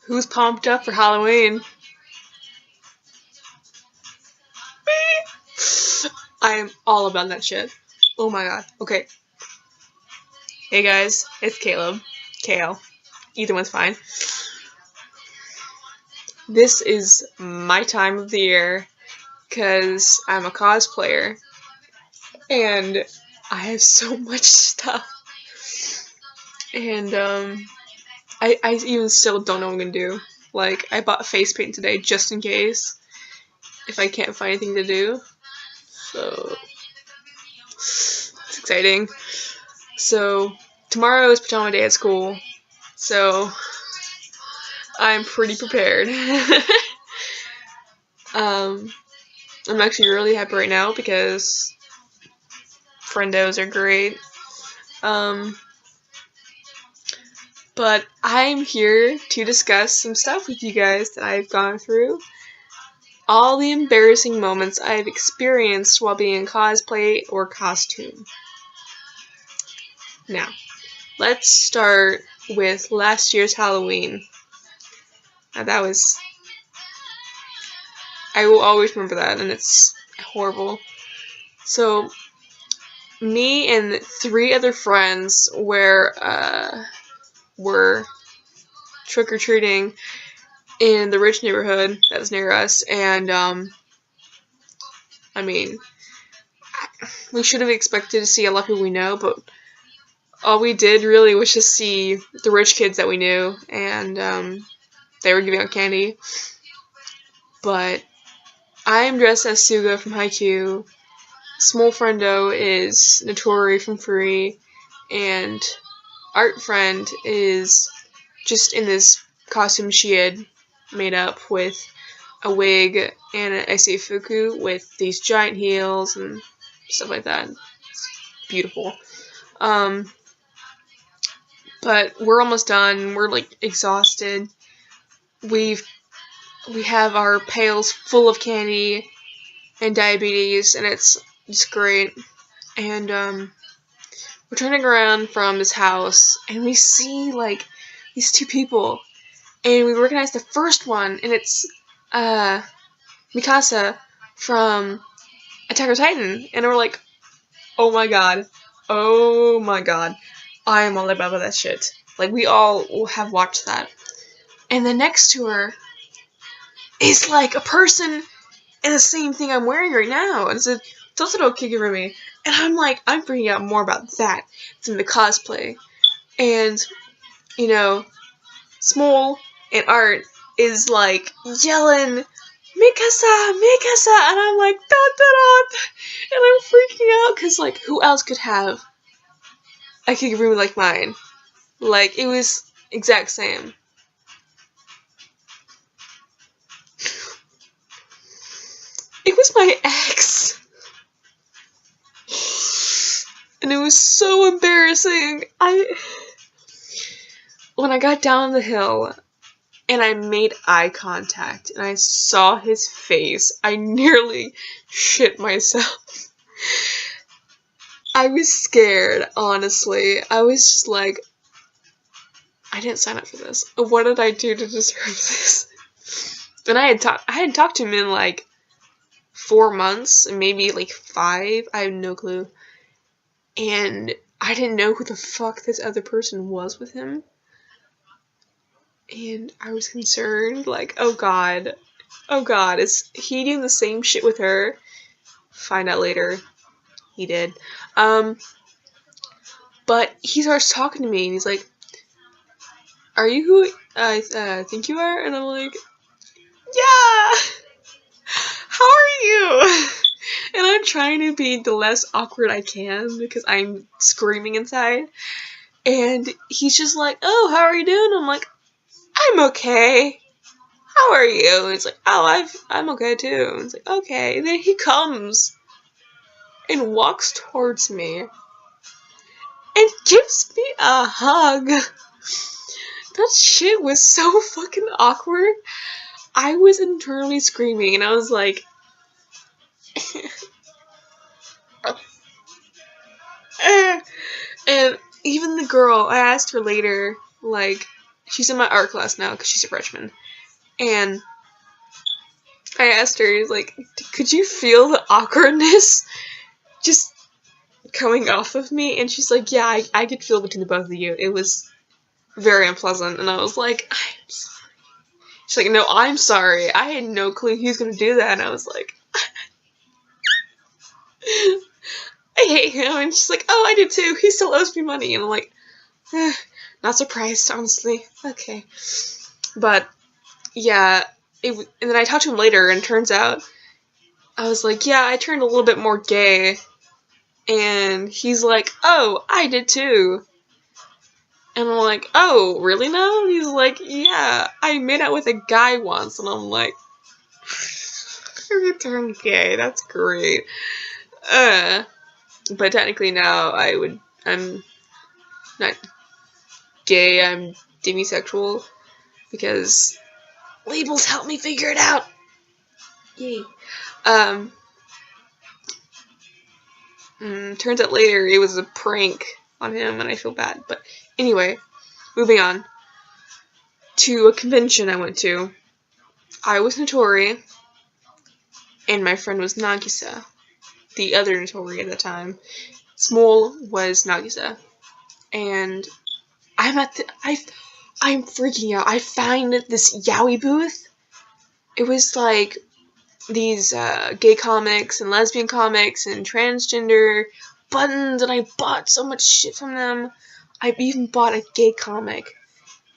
Who's pumped up for Halloween? I am all about that shit. Oh my god. Okay. Hey guys, it's Caleb. Kale. Either one's fine. This is my time of the year because I'm a cosplayer and I have so much stuff. And I even still don't know what I'm gonna do. Like, I bought face paint today just in case if I can't find anything to do. So it's exciting. So tomorrow is pajama day at school. So I'm pretty prepared. I'm actually really happy right now because friendos are great. But I'm here to discuss some stuff with you guys that I've gone through. All the embarrassing moments I've experienced while being in cosplay or costume. Now, let's start with last year's Halloween. Now that was... I will always remember that, and it's horrible. So, me and 3 other friends were trick-or-treating in the rich neighborhood that was near us, and, I mean, we should have expected to see a lot of people we know, but all we did really was just see the rich kids that we knew, and, they were giving out candy. But I'm dressed as Suga from Haikyuu, Small Friendo is Notori from Free, and Art Friend is just in this costume she had made up with a wig and an Iseifuku with these giant heels and stuff like that. It's beautiful. But we're almost done. We're like exhausted. We have our pails full of candy and diabetes, and it's great. And we're turning around from this house, and we see like these 2 people, and we recognize the first one, and it's Mikasa from Attack on Titan, and we're like, oh my god, I am all about that shit. Like, we all have watched that. And then next to her is like a person in the same thing I'm wearing right now, and it's a Totoro Kigurumi. And I'm like, I'm bringing out more about that than the cosplay. And, you know, Small and Art is like yelling, Mikasa, Mikasa, and I'm like, da da da, and I'm freaking out, because, like, who else could have a Kigurumi like mine? Like, it was exact same. It was my ex. And it was so embarrassing. When I got down the hill and I made eye contact and I saw his face, I nearly shit myself. I was scared, honestly. I was just like, I didn't sign up for this. What did I do to deserve this? And I had talked to him in like 4 months, maybe like 5. I have no clue. And I didn't know who the fuck this other person was with him. And I was concerned, like, oh god, is he doing the same shit with her? Find out later. He did. But he starts talking to me, and he's like, are you who I think you are? And I'm like, yeah! How are you? And I'm trying to be the less awkward I can, because I'm screaming inside. And he's just like, oh, how are you doing? I'm like, I'm okay. How are you? And he's like, oh, I'm okay too. And it's like, okay. And then he comes and walks towards me and gives me a hug. That shit was so fucking awkward. I was internally screaming, and I was like, and even the girl, I asked her later, like, she's in my art class now because she's a freshman. And I asked her, like, could you feel the awkwardness just coming off of me? And she's like, yeah, I could feel between the both of you. It was very unpleasant. And I was like, I'm sorry. She's like, no, I'm sorry. I had no clue he was going to do that. And I was like, I hate him. And she's like, oh, I do too. He still owes me money. And I'm like, not surprised, honestly. Okay. But, yeah. And then I talked to him later, and turns out, I was like, yeah, I turned a little bit more gay. And he's like, oh, I did too. And I'm like, oh, really now? And he's like, yeah, I made out with a guy once. And I'm like, you turned gay, that's great. But technically now I'm not gay, I'm demisexual. Because labels help me figure it out. Yay. Turns out later it was a prank on him, and I feel bad. But anyway, moving on to a convention I went to. I was Notori, and my friend was Nagisa, the other Notori at the time. Small was Nagisa, and I'm freaking out. I find this yaoi booth. It was like these gay comics and lesbian comics and transgender buttons, and I bought so much shit from them. I even bought a gay comic.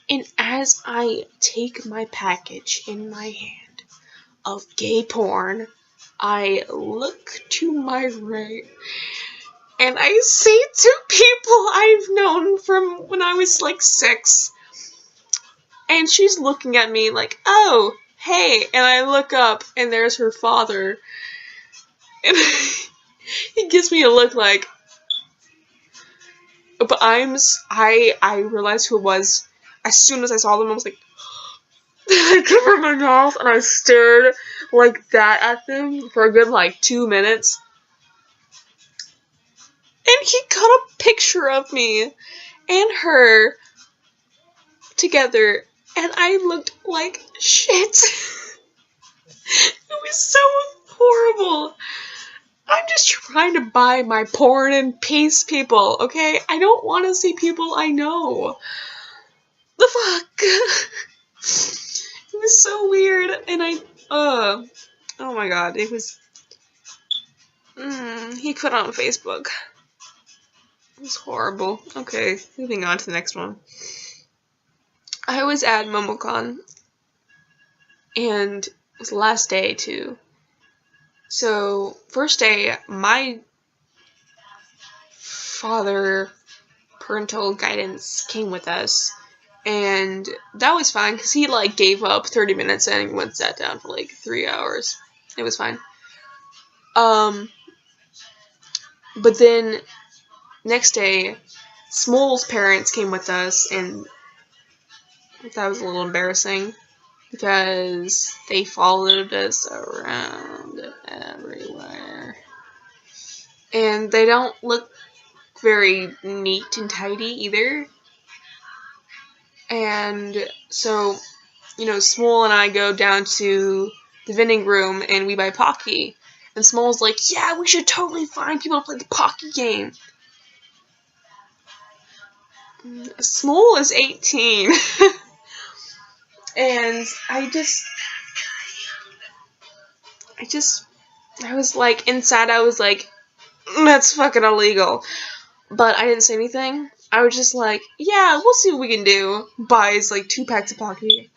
And as I take my package in my hand of gay porn, I look to my right, and I see two people I've known from when I was like 6. And she's looking at me like, oh, hey, and I look up, and there's her father, and he gives me a look like, but I realized who it was as soon as I saw them. I was like, I covered my mouth, and I stared like that at them for a good, like, 2 minutes, and he got a picture of me and her together, and I looked like shit. It was so horrible. I'm just trying to buy my porn in peace, people, okay? I don't want to see people I know. The fuck? It was so weird, and oh my god, it was, he put on Facebook. It was horrible. Okay, moving on to the next one. I was at MomoCon, and it was the last day, too. So, first day, my father, parental guidance, came with us, and that was fine, because he, like, gave up 30 minutes and went sat down for, like, 3 hours. It was fine. But then, next day, Smol's parents came with us, and that was a little embarrassing, because they followed us around everywhere. And they don't look very neat and tidy either. And so, Small and I go down to the vending room and we buy Pocky. And Small's like, yeah, we should totally find people to play the Pocky game. Small is 18. And I was like, inside I was like, that's fucking illegal. But I didn't say anything. I was just like, yeah, we'll see what we can do. Buys like 2 packs of Pocky.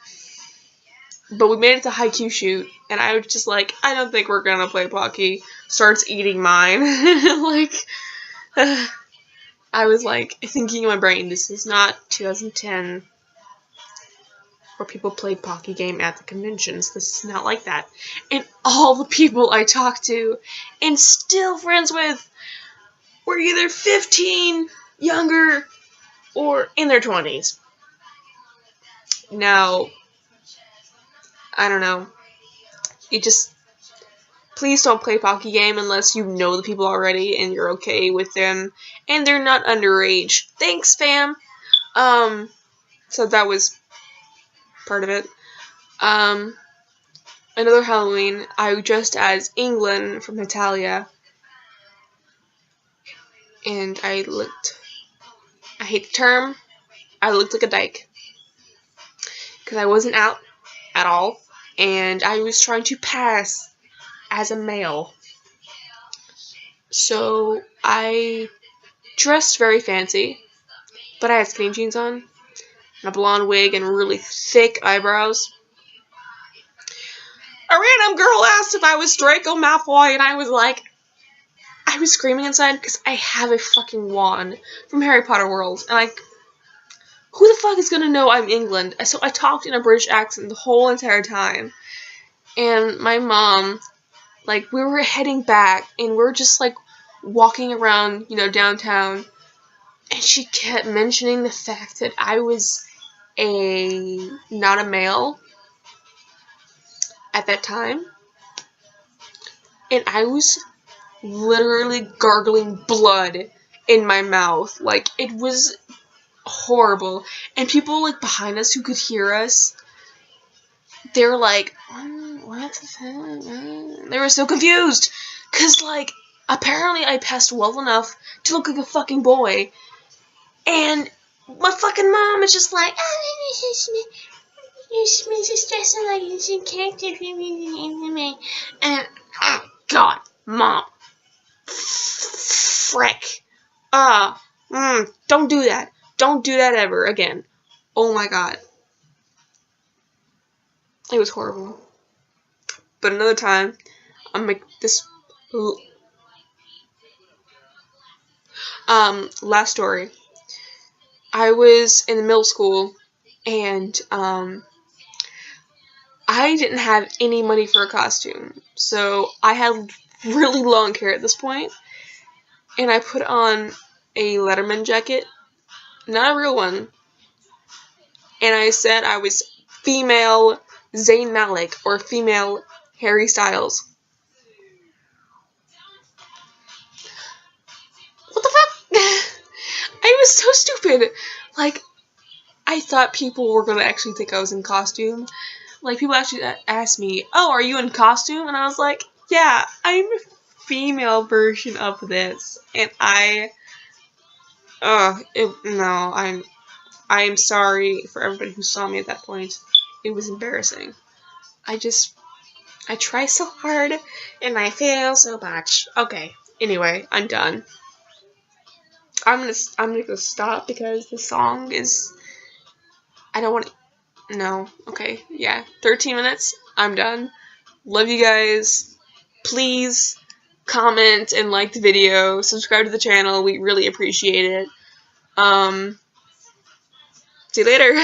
But we made it to Haikyuu shoot, and I was just like, I don't think we're gonna play Pocky. Starts eating mine. I was like, thinking in my brain, this is not 2010. Where people play Pocky game at the conventions. This is not like that. And all the people I talked to and still friends with were either 15, younger, or in their 20s. Now, I don't know. Please don't play Pocky game unless you know the people already and you're okay with them and they're not underage. Thanks, fam. So that was part of it. Another Halloween, I dressed as England from Natalia, and I hate the term, I looked like a dyke, because I wasn't out at all, and I was trying to pass as a male. So I dressed very fancy, but I had skinny jeans on, and a blonde wig, and really thick eyebrows. A random girl asked if I was Draco Malfoy, and I was screaming inside because I have a fucking wand from Harry Potter World, and like, who the fuck is gonna know I'm England? So I talked in a British accent the whole entire time, and my mom, like, we were heading back, and we were just like walking around, downtown, and she kept mentioning the fact that I was not a male at that time, and I was literally gargling blood in my mouth. Like, it was horrible. And people, like, behind us who could hear us, they were like, what the heck? They were so confused. Because, like, apparently I passed well enough to look like a fucking boy. And my fucking mom is just like, you're just dressing like this in character. And, oh, God, Mom. Frick. Don't do that. Don't do that ever again. Oh my God. It was horrible. But another time, I'm like this. Last story. I was in the middle school, and I didn't have any money for a costume, so I had really long hair at this point, and I put on a Letterman jacket, not a real one, and I said I was female Zayn Malik or female Harry Styles. What the fuck? I was so stupid. Like, I thought people were gonna actually think I was in costume. Like, people actually asked me, oh, are you in costume? And I was like, yeah, I'm a female version of this. And I'm sorry for everybody who saw me at that point. It was embarrassing. I try so hard, and I fail so much. Okay, anyway, I'm done. I'm gonna stop because the song is, I don't want to, no, okay, yeah, 13 minutes, I'm done. Love you guys. Please comment and like the video, subscribe to the channel, we really appreciate it. See you later.